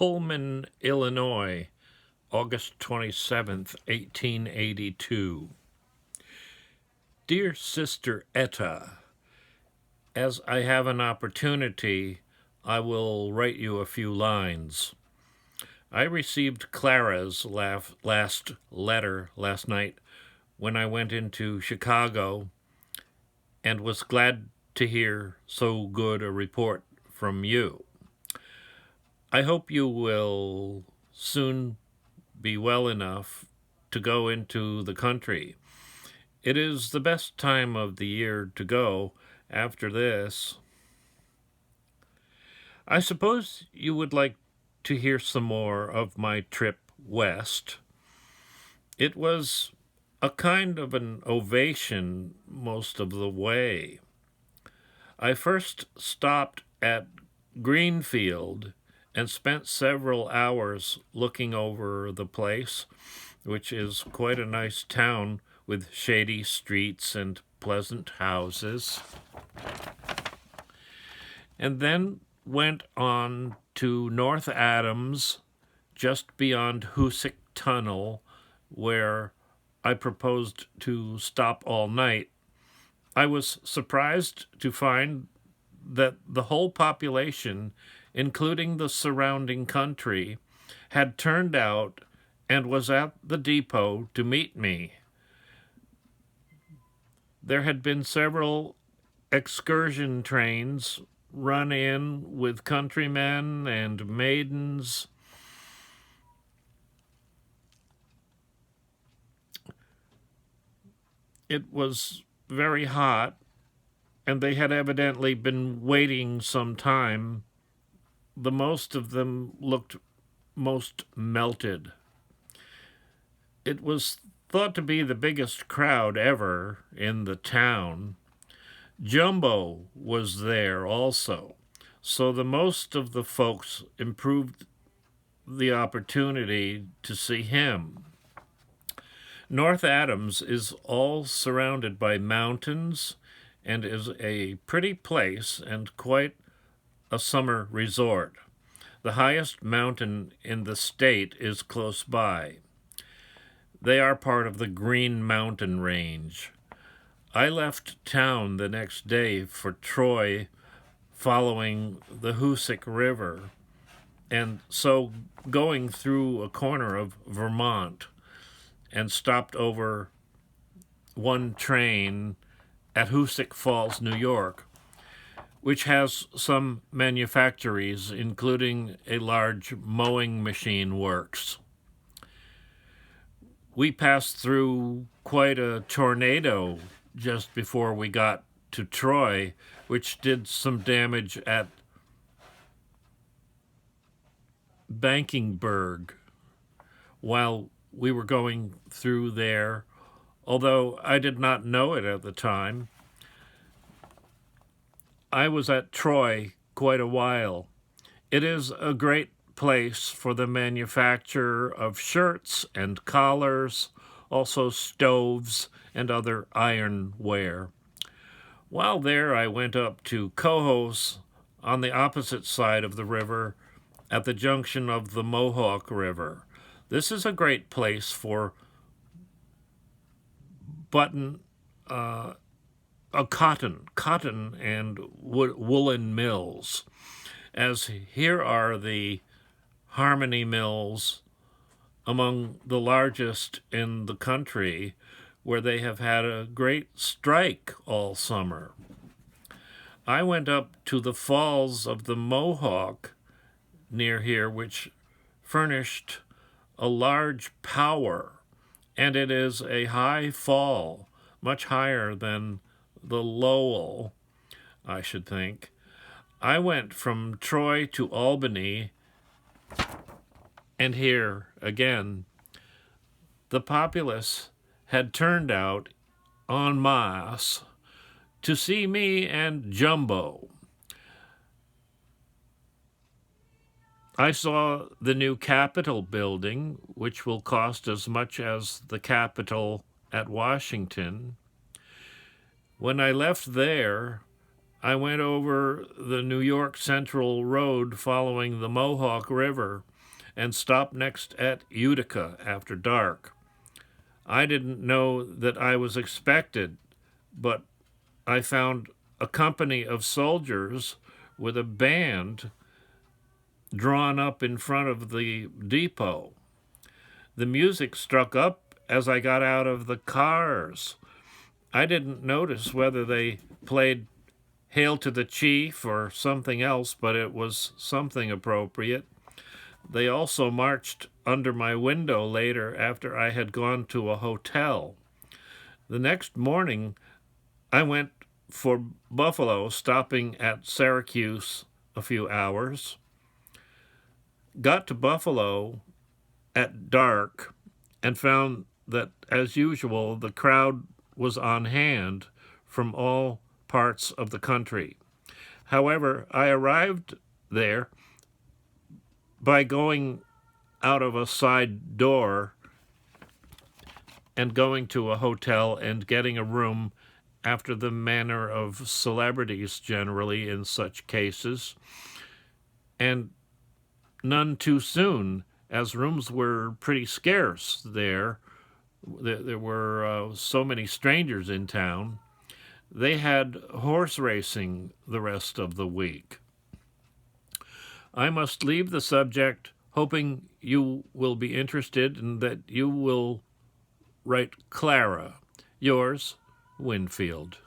Pullman, Illinois, August 27th, 1882. Dear Sister Etta, as I have an opportunity, I will write you a few lines. I received Clara's last letter last night when I went into Chicago and was glad to hear so good a report from you. I hope you will soon be well enough to go into the country. It is the best time of the year to go after this. I suppose you would like to hear some more of my trip west. It was a kind of an ovation most of the way. I first stopped at Greenfield and spent several hours looking over the place, which is quite a nice town with shady streets and pleasant houses, and then went on to North Adams, just beyond Hoosic Tunnel, where I proposed to stop all night. I was surprised to find that the whole population, including the surrounding country, had turned out and was at the depot to meet me. There had been several excursion trains run in with countrymen and maidens. It was very hot, and they had evidently been waiting some time. The most of them looked most melted. It was thought to be the biggest crowd ever in the town. Jumbo was there also, so the most of the folks improved the opportunity to see him. North Adams is all surrounded by mountains and is a pretty place and quite a summer resort. The highest mountain in the state is close by. They are part of the Green Mountain Range. I left town the next day for Troy, following the Hoosic River, and so going through a corner of Vermont, and stopped over one train at Hoosic Falls, New York, which has some manufactories, including a large mowing machine works. We passed through quite a tornado just before we got to Troy, which did some damage at Lansingburgh while we were going through there, although I did not know it at the time. I was at Troy quite a while. It is a great place for the manufacture of shirts and collars, also stoves and other ironware. While there, I went up to Cohoes on the opposite side of the river at the junction of the Mohawk River. This is a great place for cotton and woolen mills, as here are the Harmony mills, among the largest in the country, where they have had a great strike all summer. I went up to the falls of the Mohawk near here, which furnished a large power, and it is a high fall, much higher than the Lowell, I should think. I went from Troy to Albany, and here again, the populace had turned out en masse to see me and Jumbo. I saw the new Capitol building, which will cost as much as the Capitol at Washington. When I left there, I went over the New York Central Road following the Mohawk River and stopped next at Utica after dark. I didn't know that I was expected, but I found a company of soldiers with a band drawn up in front of the depot. The music struck up as I got out of the cars. I didn't notice whether they played Hail to the Chief or something else, but it was something appropriate. They also marched under my window later after I had gone to a hotel. The next morning, I went for buffalo, stopping at Syracuse a few hours. Got to Buffalo at dark and found that, as usual, the crowd was on hand from all parts of the country. However, I arrived there by going out of a side door and going to a hotel and getting a room after the manner of celebrities generally in such cases, and none too soon, as rooms were pretty scarce there. There were so many strangers in town. They had horse racing the rest of the week. I must leave the subject, hoping you will be interested and that you will write Clara. Yours, Winfield.